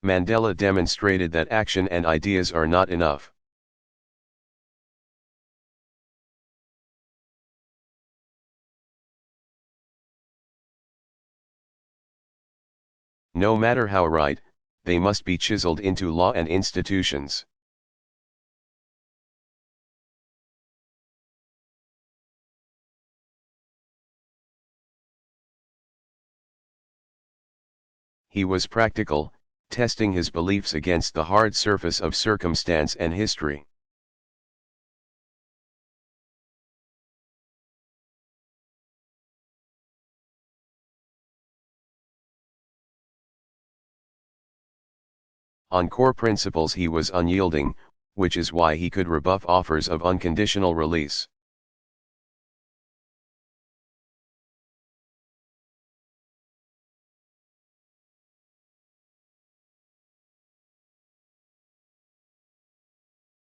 Mandela demonstrated that action and ideas are not enough. No matter how right, they must be chiseled into law and institutions. He was practical, testing his beliefs against the hard surface of circumstance and history. On core principles he was unyielding, which is why he could rebuff offers of unconditional release.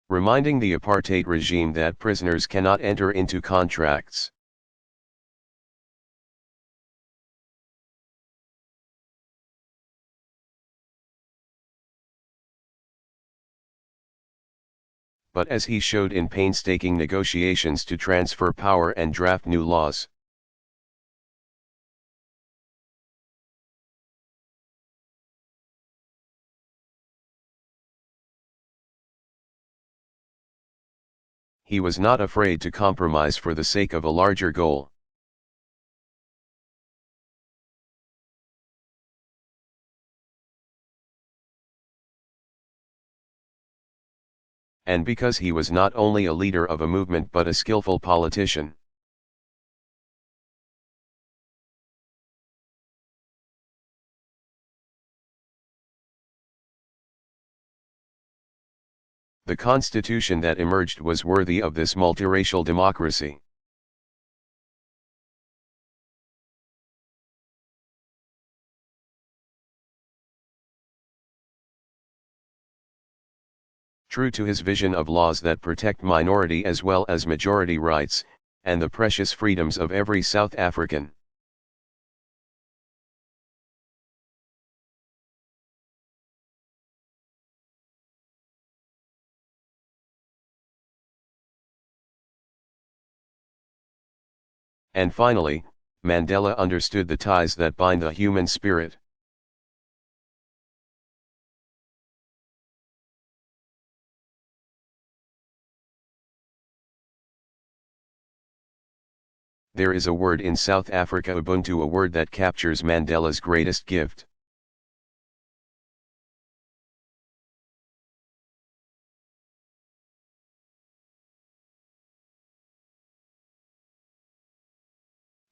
Reminding the apartheid regime that prisoners cannot enter into contracts. But as he showed in painstaking negotiations to transfer power and draft new laws. He was not afraid to compromise for the sake of a larger goal. And because he was not only a leader of a movement but a skillful politician. The constitution that emerged was worthy of this multiracial democracy. True to his vision of laws that protect minority as well as majority rights, and the precious freedoms of every South African. And finally, Mandela understood the ties that bind the human spirit. There is a word in South Africa, Ubuntu, a word that captures Mandela's greatest gift.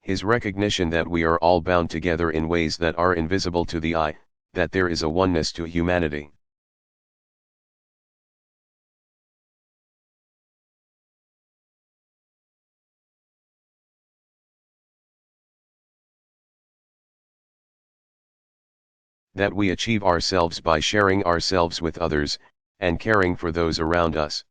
His recognition that we are all bound together in ways that are invisible to the eye, that there is a oneness to humanity. That we achieve ourselves by sharing ourselves with others, and caring for those around us.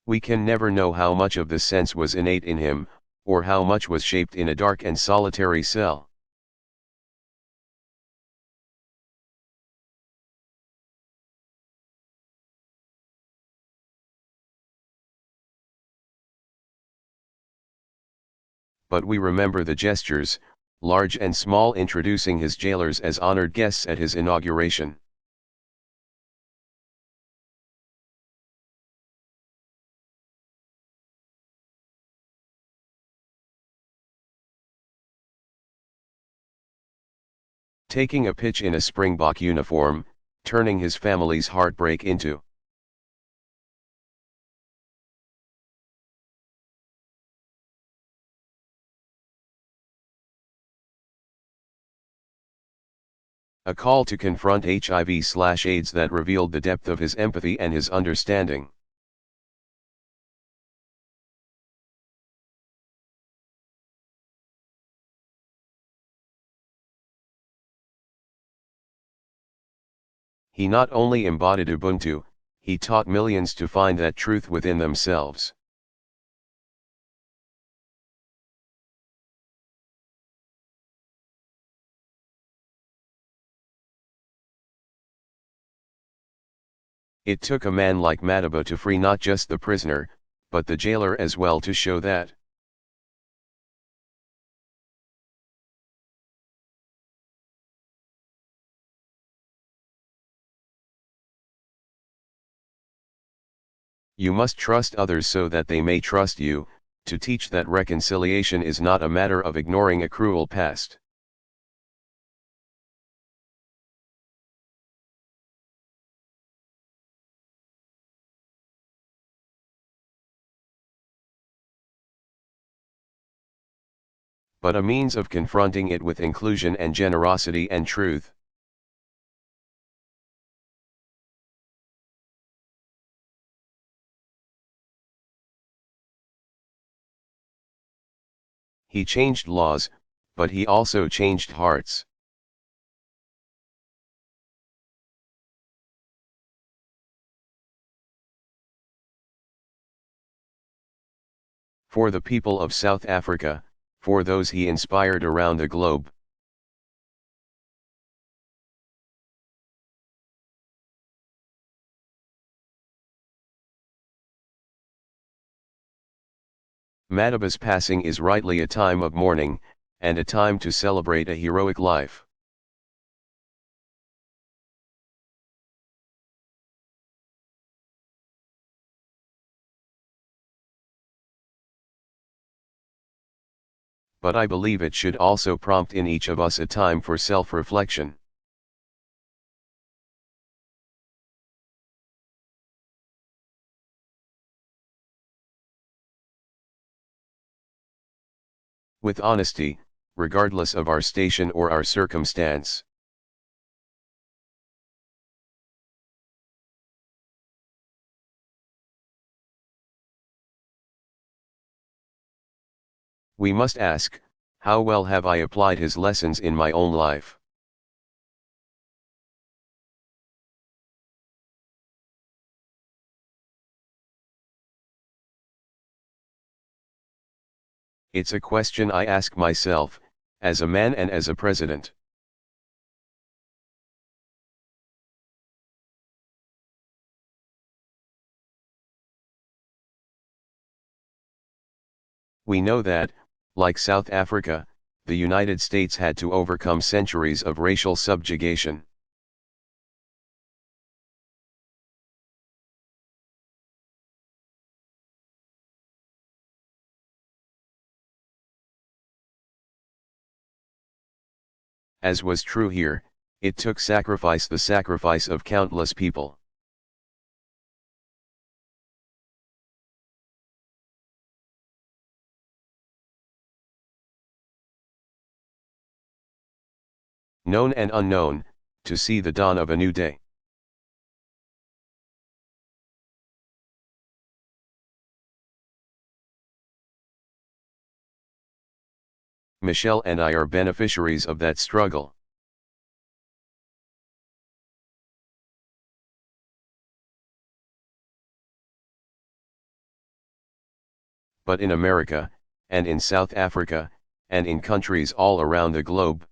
We can never know how much of this sense was innate in him, or how much was shaped in a dark and solitary cell. But we remember the gestures, large and small, introducing his jailers as honored guests at his inauguration. Taking a pitch in a Springbok uniform, turning his family's heartbreak into a call to confront HIV/AIDS that revealed the depth of his empathy and his understanding. He not only embodied Ubuntu, he taught millions to find that truth within themselves. It took a man like Madaba to free not just the prisoner, but the jailer as well, to show that you must trust others so that they may trust you, to teach that reconciliation is not a matter of ignoring a cruel past. But a means of confronting it with inclusion and generosity and truth. He changed laws, but he also changed hearts. For the people of South Africa, for those he inspired around the globe. Madaba's passing is rightly a time of mourning, and a time to celebrate a heroic life. But I believe it should also prompt in each of us a time for self-reflection. With honesty, regardless of our station or our circumstance. We must ask, how well have I applied his lessons in my own life? It's a question I ask myself, as a man and as a president. We know that, like South Africa, the United States had to overcome centuries of racial subjugation. As was true here, it took sacrifice, the sacrifice of countless people. Known and unknown, to see the dawn of a new day. Michelle and I are beneficiaries of that struggle. But in America, and in South Africa, and in countries all around the globe,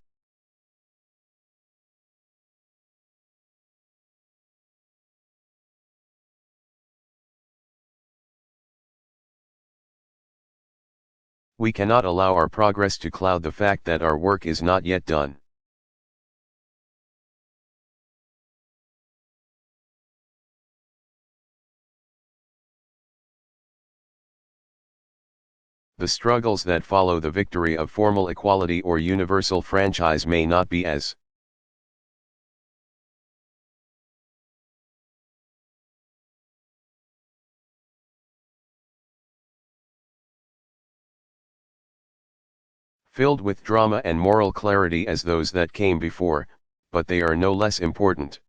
we cannot allow our progress to cloud the fact that our work is not yet done. The struggles that follow the victory of formal equality or universal franchise may not be as filled with drama and moral clarity as those that came before, but they are no less important.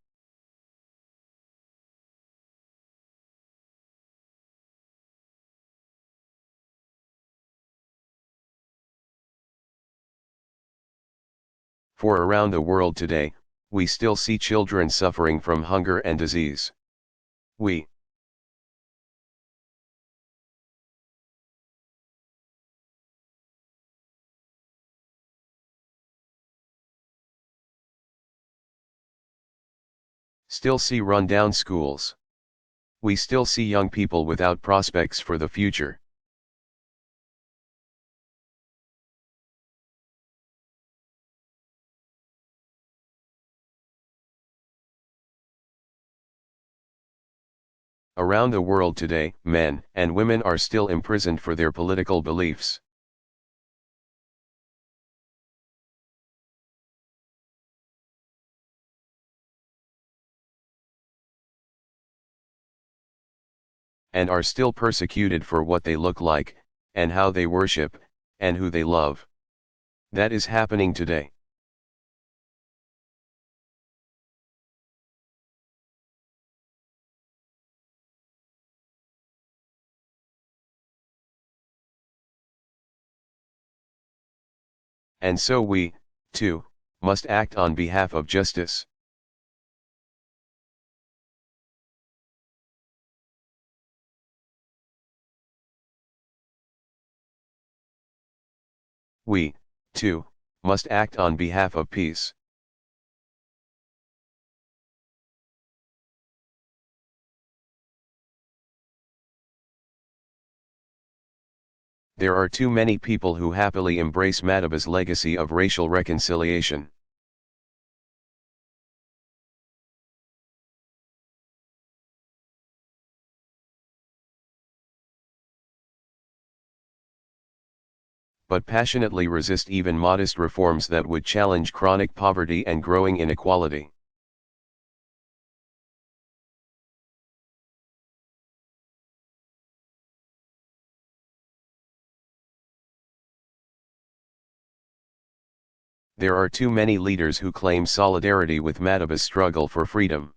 For around the world today, we still see children suffering from hunger and disease. We still see run-down schools. We still see young people without prospects for the future. Around the world today, men and women are still imprisoned for their political beliefs. And are still persecuted for what they look like, and how they worship, and who they love. That is happening today. And so we, too, must act on behalf of justice. We, too, must act on behalf of peace. There are too many people who happily embrace Mataba's legacy of racial reconciliation. But passionately resist even modest reforms that would challenge chronic poverty and growing inequality. There are too many leaders who claim solidarity with Mataba's struggle for freedom.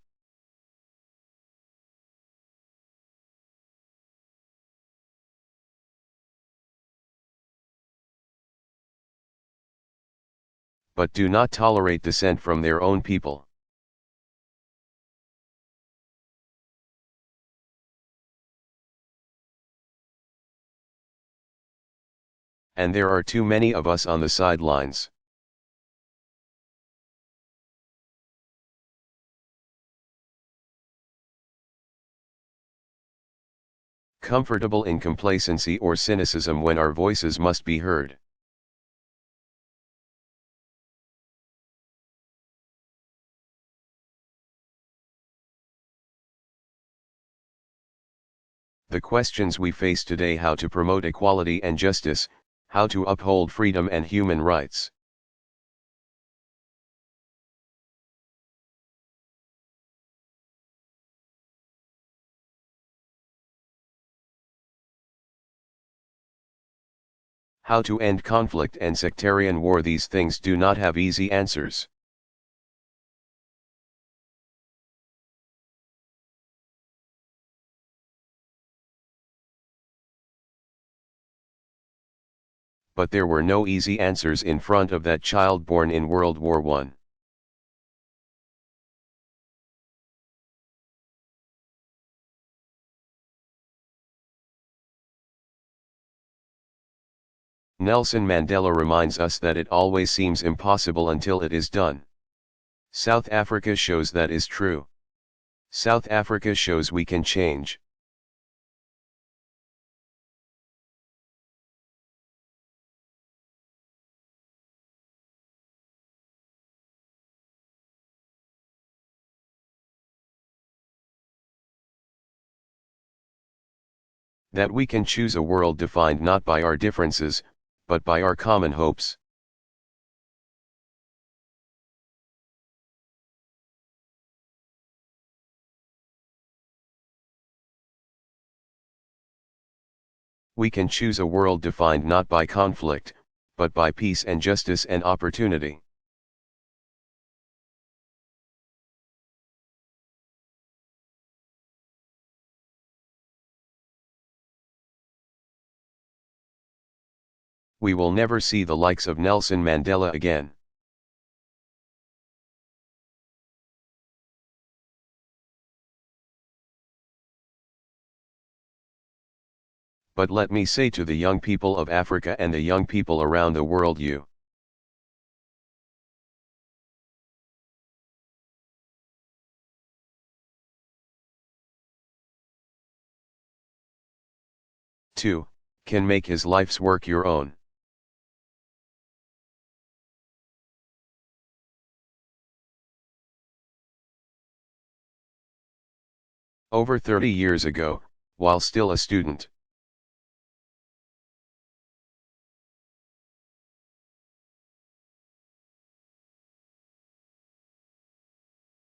But do not tolerate dissent from their own people. And there are too many of us on the sidelines. Comfortable in complacency or cynicism when our voices must be heard. The questions we face today: how to promote equality and justice, how to uphold freedom and human rights. How to end conflict and sectarian war. These things do not have easy answers. But there were no easy answers in front of that child born in World War I. Nelson Mandela reminds us that it always seems impossible until it is done. South Africa shows that is true. South Africa shows we can change. That we can choose a world defined not by our differences, but by our common hopes. We can choose a world defined not by conflict, but by peace and justice and opportunity. We will never see the likes of Nelson Mandela again. But let me say to the young people of Africa and the young people around the world, you too can make his life's work your own. Over 30 years ago, while still a student,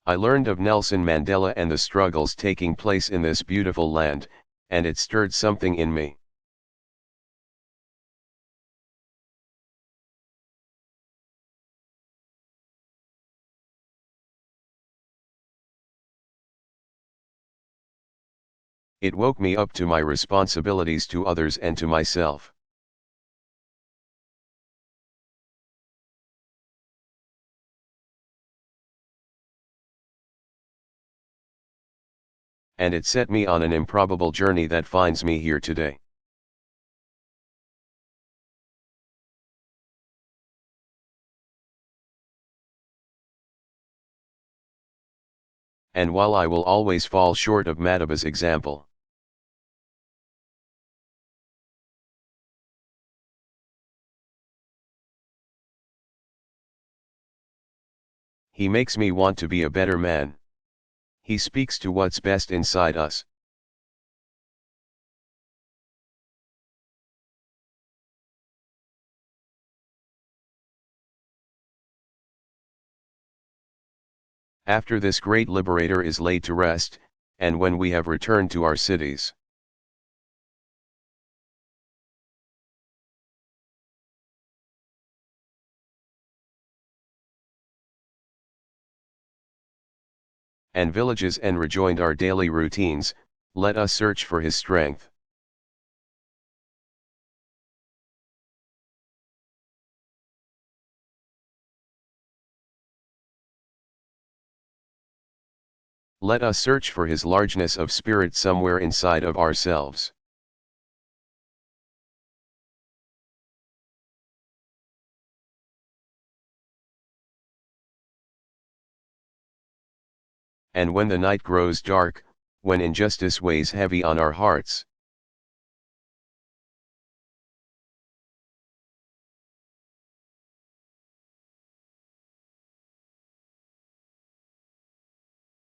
I learned of Nelson Mandela and the struggles taking place in this beautiful land, and it stirred something in me. It woke me up to my responsibilities to others and to myself. And it set me on an improbable journey that finds me here today. And while I will always fall short of Madiba's example, he makes me want to be a better man. He speaks to what's best inside us. After this great liberator is laid to rest, and when we have returned to our cities, and villages and rejoined our daily routines, let us search for his strength. Let us search for his largeness of spirit somewhere inside of ourselves. And when the night grows dark, when injustice weighs heavy on our hearts,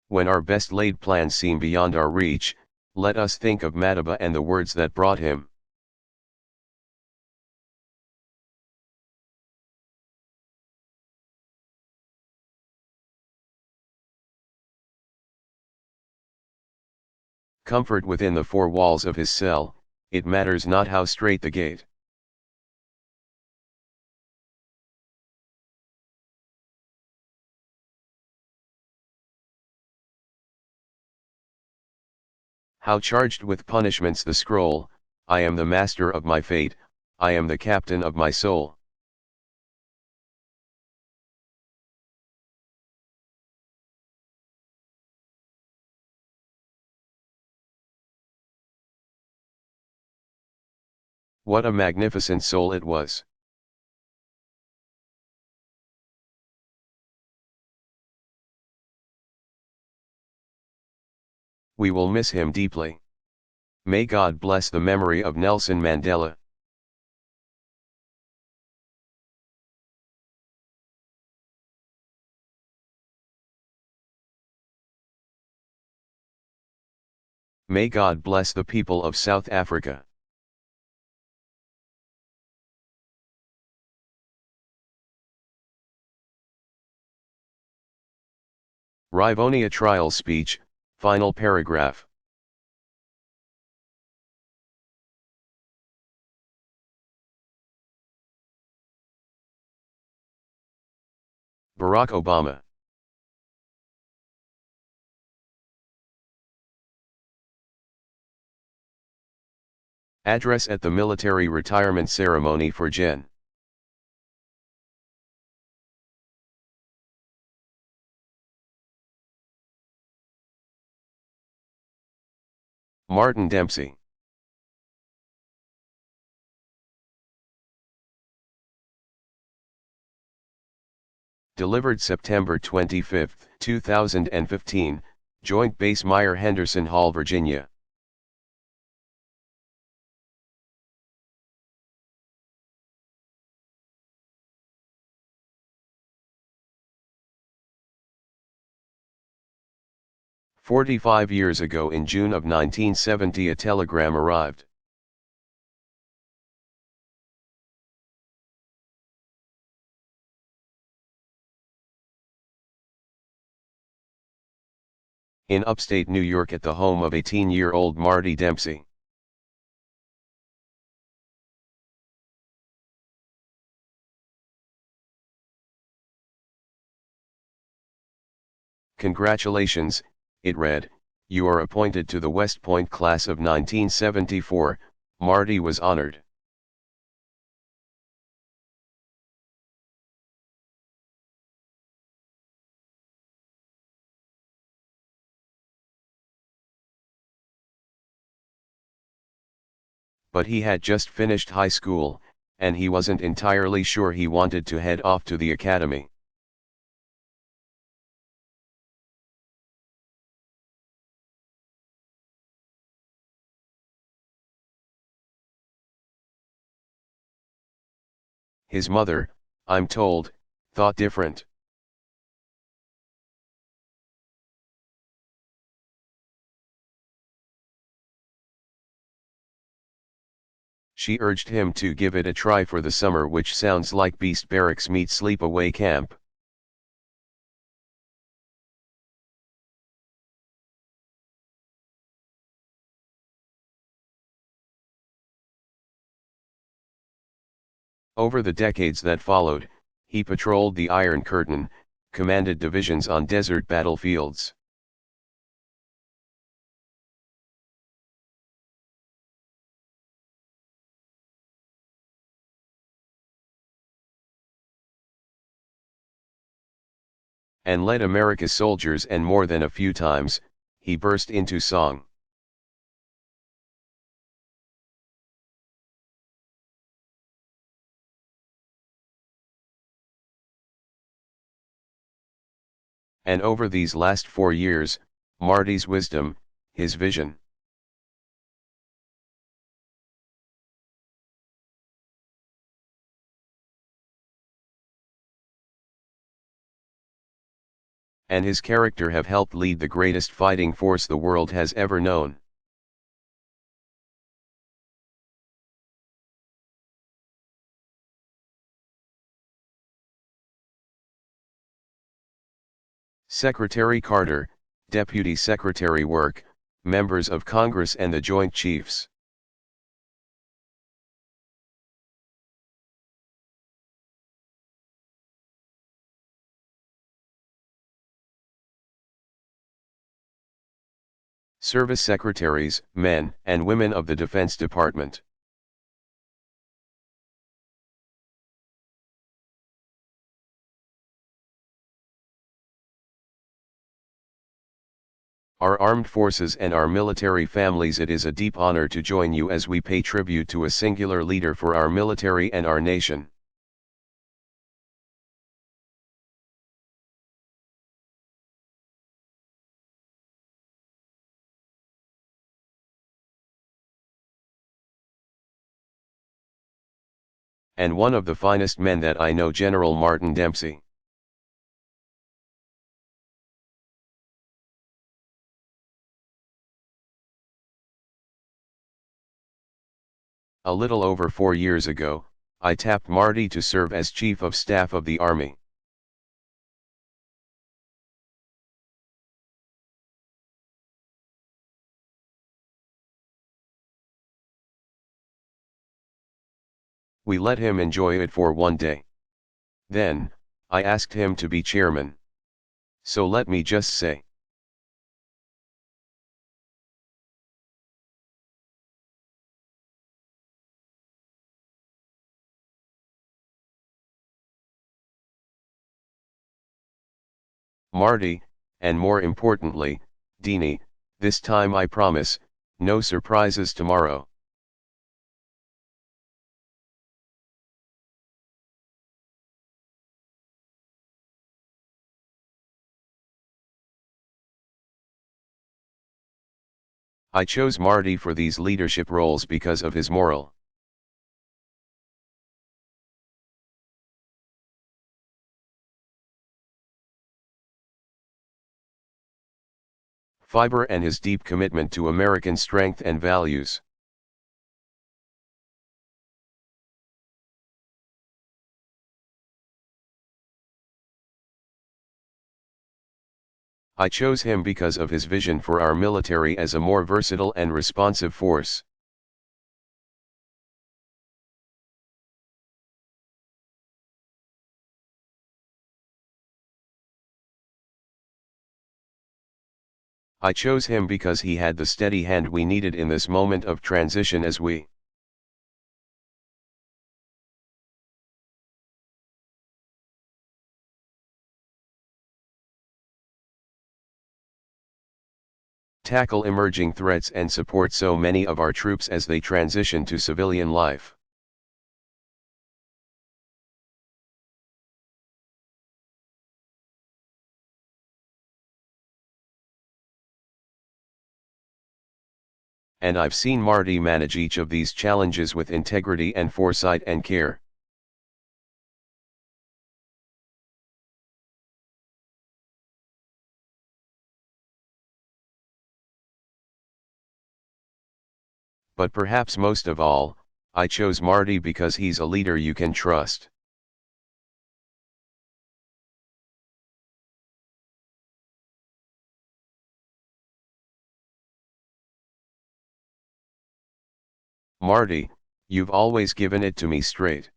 when our best laid plans seem beyond our reach, let us think of Madiba and the words that brought him. Comfort within the four walls of his cell, it matters not how strait the gate. How charged with punishments the scroll, I am the master of my fate, I am the captain of my soul. What a magnificent soul it was. We will miss him deeply. May God bless the memory of Nelson Mandela. May God bless the people of South Africa. Rivonia Trial Speech, Final Paragraph. Barack Obama. Address at the military retirement ceremony for Gen. Martin Dempsey. Delivered September 25, 2015, Joint Base Meier-Henderson Hall, Virginia. "45 years ago in June of 1970 a telegram arrived. In upstate New York at the home of 18-year-old Marty Dempsey. Congratulations, it read, you are appointed to the West Point class of 1974, Marty was honored. But he had just finished high school, and he wasn't entirely sure he wanted to head off to the academy. His mother, I'm told, thought different. She urged him to give it a try for the summer, which sounds like Beast Barracks meets Sleepaway Camp. Over the decades that followed, he patrolled the Iron Curtain, commanded divisions on desert battlefields. And led America's soldiers, and more than a few times, he burst into song. And over these last 4 years, Marty's wisdom, his vision, and his character have helped lead the greatest fighting force the world has ever known. Secretary Carter, Deputy Secretary Work, members of Congress and the Joint Chiefs. Service secretaries, men and women of the Defense Department. Our armed forces and our military families, it is a deep honor to join you as we pay tribute to a singular leader for our military and our nation. And one of the finest men that I know, General Martin Dempsey. A little over 4 years ago, I tapped Marty to serve as Chief of Staff of the Army. We let him enjoy it for one day. Then, I asked him to be chairman. So let me just say, Marty, and more importantly, Deanie, this time I promise, no surprises tomorrow. I chose Marty for these leadership roles because of his moral fiber and his deep commitment to American strength and values. I chose him because of his vision for our military as a more versatile and responsive force. I chose him because he had the steady hand we needed in this moment of transition as we tackle emerging threats and support so many of our troops as they transition to civilian life. And I've seen Marty manage each of these challenges with integrity and foresight and care. But perhaps most of all, I chose Marty because he's a leader you can trust. Marty, you've always given it to me straight.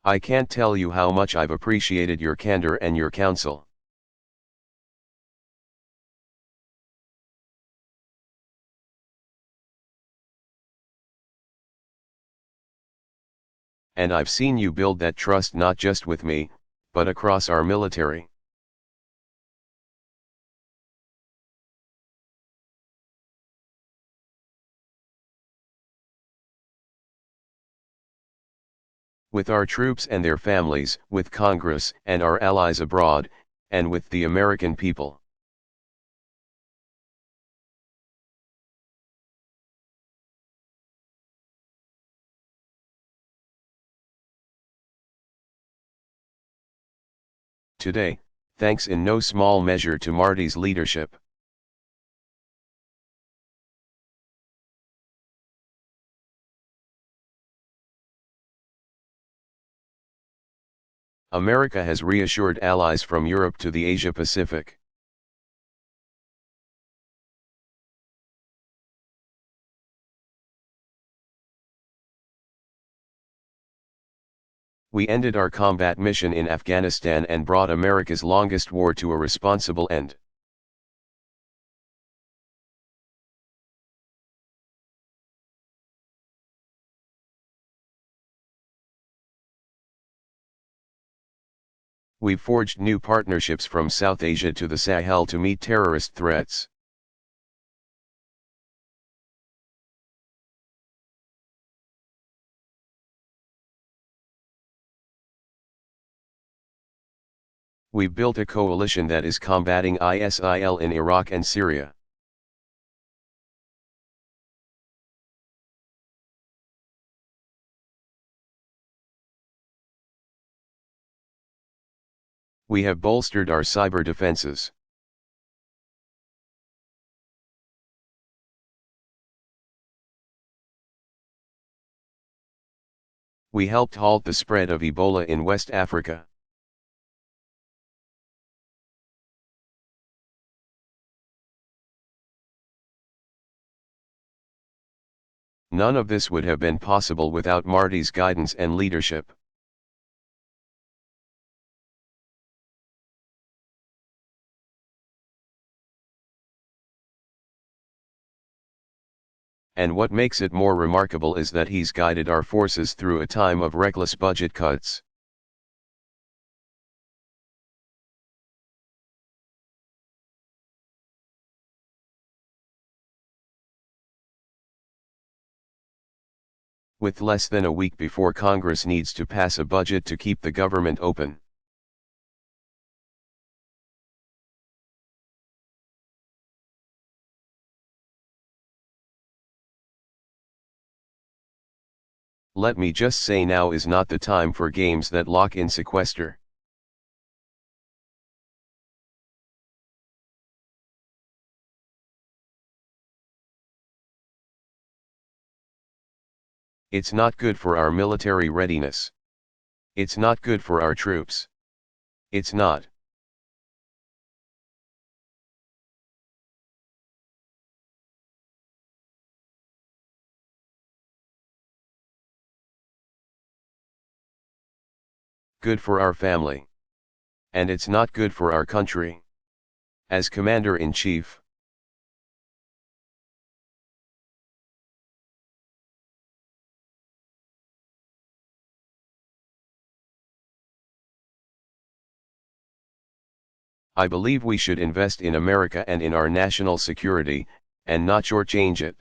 I can't tell you how much I've appreciated your candor and your counsel. And I've seen you build that trust not just with me, but across our military. With our troops and their families, with Congress and our allies abroad, and with the American people. Today, thanks in no small measure to Marty's leadership. America has reassured allies from Europe to the Asia Pacific. We ended our combat mission in Afghanistan and brought America's longest war to a responsible end. We've forged new partnerships from South Asia to the Sahel to meet terrorist threats. We've built a coalition that is combating ISIL in Iraq and Syria. We have bolstered our cyber defenses. We helped halt the spread of Ebola in West Africa. None of this would have been possible without Marty's guidance and leadership. And what makes it more remarkable is that he's guided our forces through a time of reckless budget cuts. with less than a week before Congress needs to pass a budget to keep the government open. Let me just say, now is not the time for games that lock in sequester. It's not good for our military readiness. It's not good for our troops. It's not good for our family. And it's not good for our country. As Commander-in-Chief, I believe we should invest in America and in our national security, and not shortchange it.